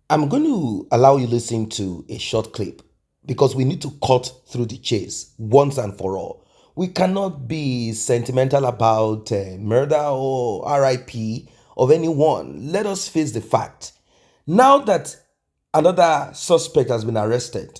I'm going to allow you listen to a short clip because we need to cut through the chase once and for all. We cannot be sentimental about murder or RIP of anyone. Let us face the fact. Now that another suspect has been arrested,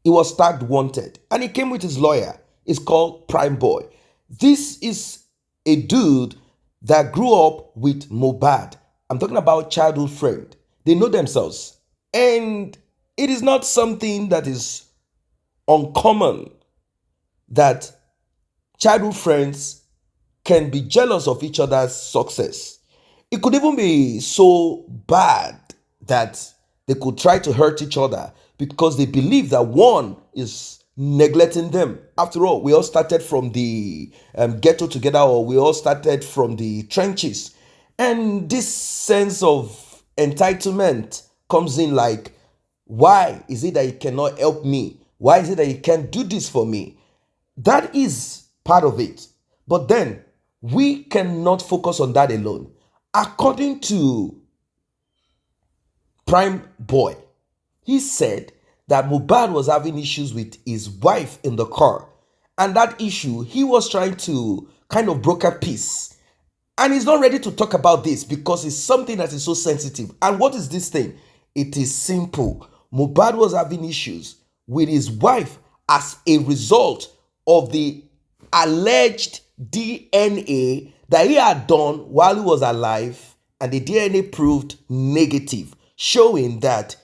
he was tagged wanted and he came with his lawyer. It's called Primeboy. This is a dude that grew up with Mohbad. I'm talking about childhood friend. They know themselves. And it is not something that is uncommon that childhood friends can be jealous of each other's success. It could even be so bad that they could try to hurt each other because they believe that one is neglecting them. After all, we all started from the ghetto together, or we all started from the trenches. And this sense of entitlement comes in like, why is it that you cannot help me? Why is it that you can't do this for me? That is part of it. But then we cannot focus on that alone. According to Prime Boy, he said that Mohbad was having issues with his wife in the car. And that issue, he was trying to kind of broker peace. And he's not ready to talk about this because it's something that is so sensitive. And what is this thing? It is simple. Mohbad was having issues with his wife as a result of the alleged DNA that he had done while he was alive, and the DNA proved negative, showing that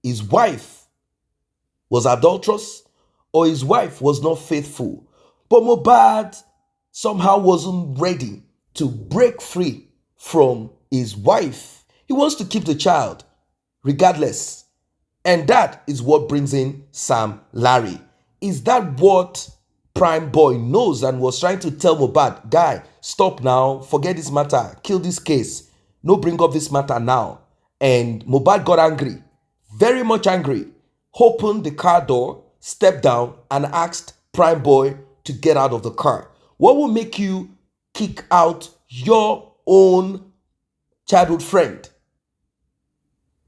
his wife was adulterous or his wife was not faithful. But Mohbad somehow wasn't ready to break free from his wife. He wants to keep the child regardless. And that is what brings in Sam Larry. Is that what Prime Boy knows and was trying to tell Mohbad, guy, stop now, forget this matter, kill this case, no bring up this matter now. And Mohbad got angry, very much angry, opened the car door, stepped down and asked Prime Boy to get out of the car. What will make you kick out your own childhood friend?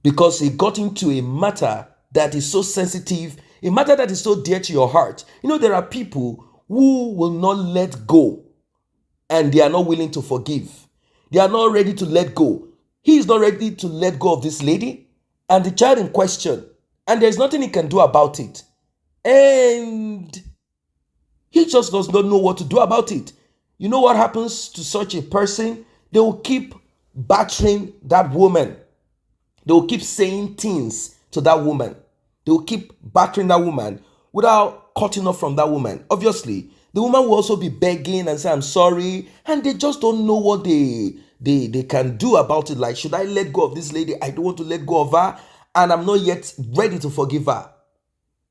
Because he got into a matter that is so sensitive, a matter that is so dear to your heart. You know, there are people who will not let go and they are not willing to forgive. They are not ready to let go. He is not ready to let go of this lady and the child in question. And there's nothing he can do about it. And he just does not know what to do about it. You know what happens to such a person? They will keep battering that woman. They will keep saying things to that woman. They will keep battering that woman without cutting off from that woman. Obviously, the woman will also be begging and say, I'm sorry. And they just don't know what they can do about it. Like, should I let go of this lady? I don't want to let go of her. And I'm not yet ready to forgive her.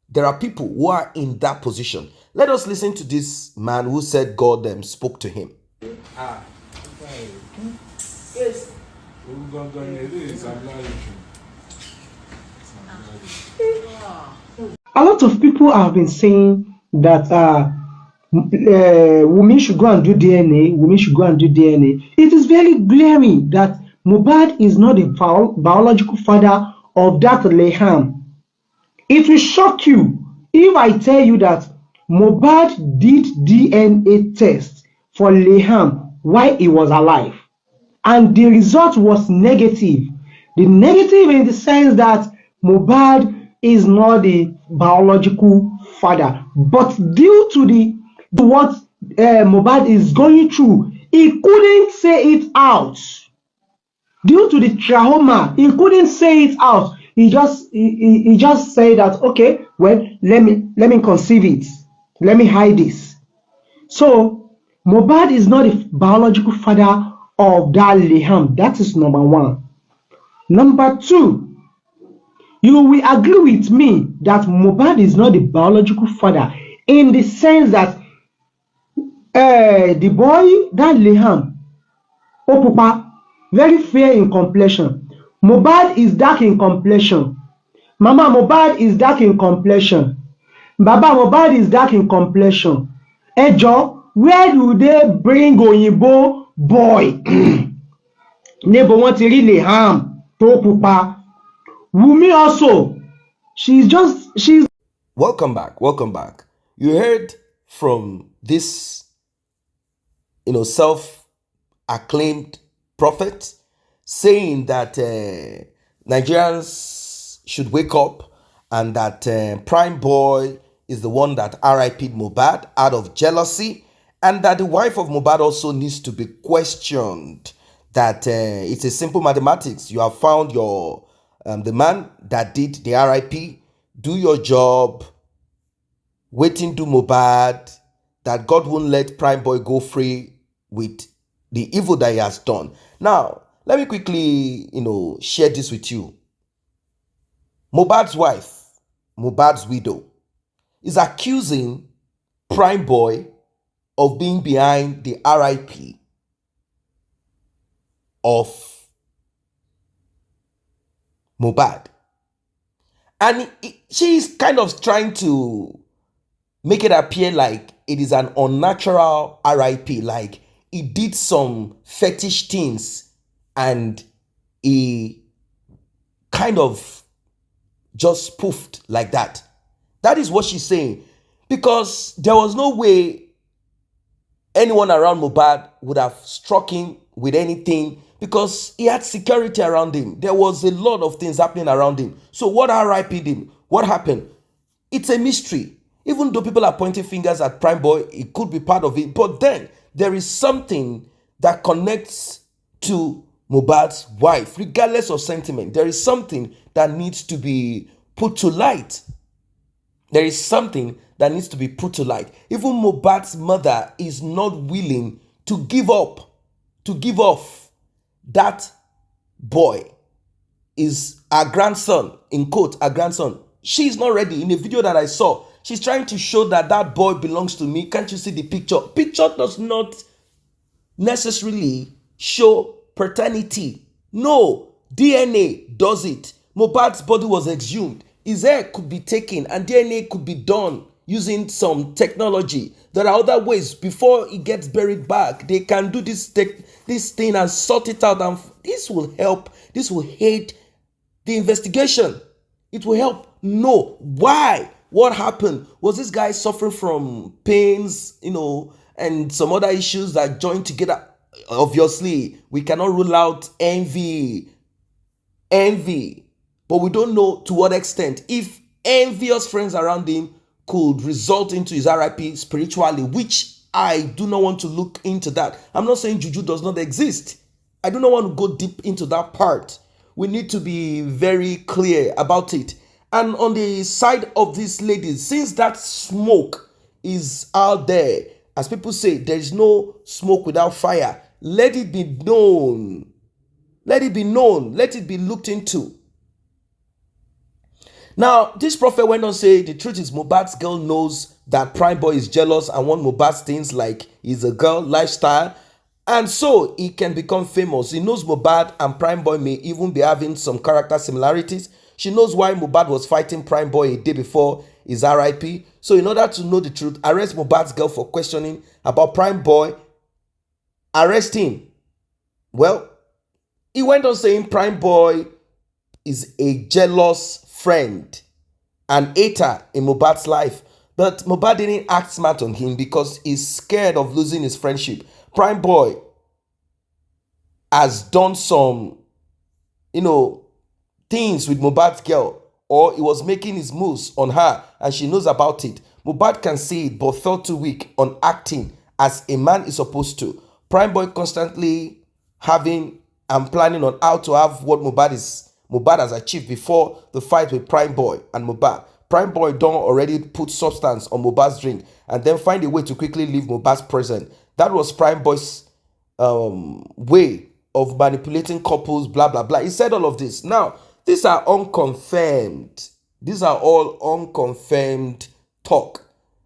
There are people who are in that position. Let us listen to this man who said God spoke to him. Yes. A lot of people have been saying that women should go and do DNA. Women should go and do DNA. It is very glaring that Mohbad is not the biological father of that Leham. It will shock you if I tell you that Mohbad did DNA test for Leham while he was alive, and the result was negative. The negative in the sense that Mohbad is not the biological father, but due to what Mohbad is going through, he couldn't say it out. Due to the trauma, he couldn't say it out. He just said that, okay, well, let me conceive it. Let me hide this. So Mohbad is not the biological father of that Leham. That is number one. Number two, you will agree with me that Mohbad is not the biological father in the sense that the boy, that Leham, Opupa, very fair in complexion. Mohbad is dark in complexion. Mama Mohbad is dark in complexion. Baba Mohbad is dark in complexion. Ejo, where do they bring Oyinbo boy? Nebo wọn ti rí Leham tó pupa. Wunmi also, she's Welcome back. Welcome back. You heard from this, self-acclaimed prophet saying that Nigerians should wake up and that Primeboy is the one that RIP'd Mohbad out of jealousy, and that the wife of Mohbad also needs to be questioned. That it's a simple mathematics. You have found your the man that did the RIP. Do your job. Waiting to Mohbad, that God won't let Primeboy go free with the evil that he has done. Now, let me quickly, share this with you. Mohbad's wife, Mohbad's widow, is accusing Primeboy of being behind the RIP of Mohbad. And she is kind of trying to make it appear like it is an unnatural RIP, like he did some fetish things and he kind of just poofed like that. That is what she's saying. Because there was no way anyone around Mohbad would have struck him with anything because he had security around him. There was a lot of things happening around him. So what RIP'd him? What happened? It's a mystery. Even though people are pointing fingers at Primeboy, it could be part of it. But then there is something that connects to Mohbad's wife, regardless of sentiment. There is something that needs to be put to light. There is something that needs to be put to light. Even Mohbad's mother is not willing to give off that boy is our grandson, in quote, our grandson. She's not ready. In a video that I saw, she's trying to show that that boy belongs to me. Can't you see the picture? Picture does not necessarily show paternity. No, DNA does it. Mohbad's body was exhumed. His hair could be taken and DNA could be done using some technology. There are other ways before it gets buried back. They can do this thing and sort it out, and this will help. This will aid the investigation. It will help know why. What happened? Was this guy suffering from pains, and some other issues that joined together? Obviously, we cannot rule out envy, but we don't know to what extent. If envious friends around him could result into his RIP spiritually, which I do not want to look into that. I'm not saying juju does not exist. I do not want to go deep into that part. We need to be very clear about it. And on the side of these ladies, since that smoke is out there, as people say, there is no smoke without fire. Let it be known. Let it be known. Let it be looked into. Now, this prophet went on to say, the truth is Mohbad's girl knows that Primeboy is jealous and wants Mohbad's things like he's a girl lifestyle, and so he can become famous. He knows Mohbad and Primeboy may even be having some character similarities. She knows why Mohbad was fighting Primeboy a day before his RIP. So in order to know the truth, arrest Mohbad's girl for questioning about Primeboy. Arrest him. Well, he went on saying Primeboy is a jealous friend and hater in Mohbad's life. But Mohbad didn't act smart on him because he's scared of losing his friendship. Primeboy has done some, things with Mohbad's girl, or he was making his moves on her and she knows about it. Mohbad can see it but felt too weak on acting as a man is supposed to. Primeboy constantly having and planning on how to have what Mohbad has achieved before the fight with Primeboy and Mohbad. Primeboy don't already put substance on Mohbad's drink and then find a way to quickly leave Mohbad's presence. That was Primeboy's way of manipulating couples, blah, blah, blah. He said all of this. Now, these are unconfirmed. These are all unconfirmed talk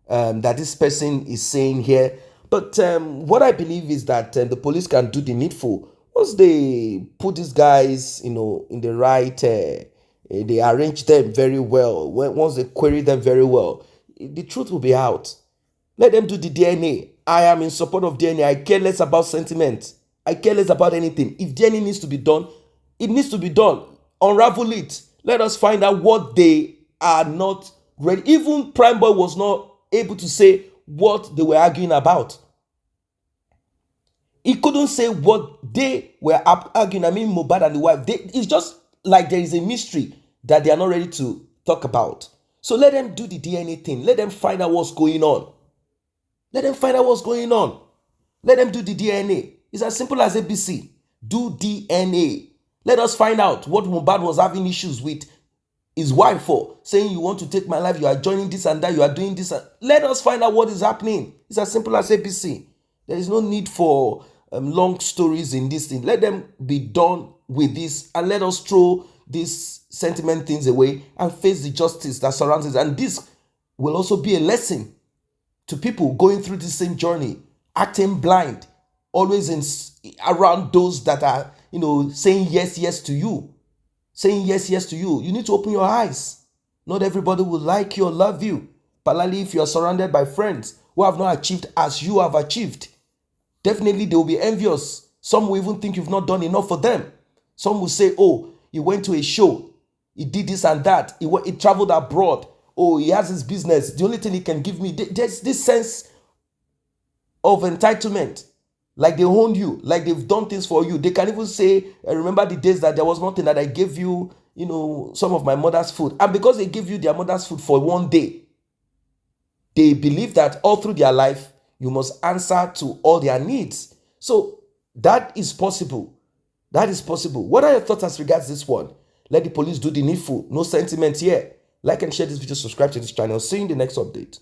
that this person is saying here. But what I believe is that the police can do the needful. Once they put these guys, in the right, they arrange them very well. Once they query them very well, the truth will be out. Let them do the DNA. I am in support of DNA. I care less about sentiment. I care less about anything. If DNA needs to be done, it needs to be done. Unravel it. Let us find out what they are not ready. Even Primeboy was not able to say what they were arguing about. He couldn't say what they were arguing. I mean, Mohbad and the wife. It's just like there is a mystery that they are not ready to talk about. So let them do the DNA thing. Let them find out what's going on. Let them find out what's going on. Let them do the DNA. It's as simple as ABC. Do DNA. Let us find out what Mohbad was having issues with his wife for, saying you want to take my life, you are joining this and that, you are doing this. Let us find out what is happening. It's as simple as ABC. There is no need for long stories in this thing. Let them be done with this, and let us throw these sentiment things away and face the justice that surrounds us. And this will also be a lesson to people going through the same journey, acting blind, always around those that are, saying yes to you. Saying yes to you. You need to open your eyes. Not everybody will like you or love you, particularly if you are surrounded by friends who have not achieved as you have achieved. Definitely they will be envious. Some will even think you've not done enough for them. Some will say, oh, he went to a show, he did this and that, he traveled abroad, oh, he has his business, the only thing he can give me. There's this sense of entitlement, like they own you, like they've done things for you. They can even say, I remember the days that there was nothing that I gave you, some of my mother's food. And because they give you their mother's food for one day, they believe that all through their life, you must answer to all their needs. So that is possible. That is possible. What are your thoughts as regards this one? Let the police do the needful. No sentiment here. Like and share this video, subscribe to this channel. See you in the next update.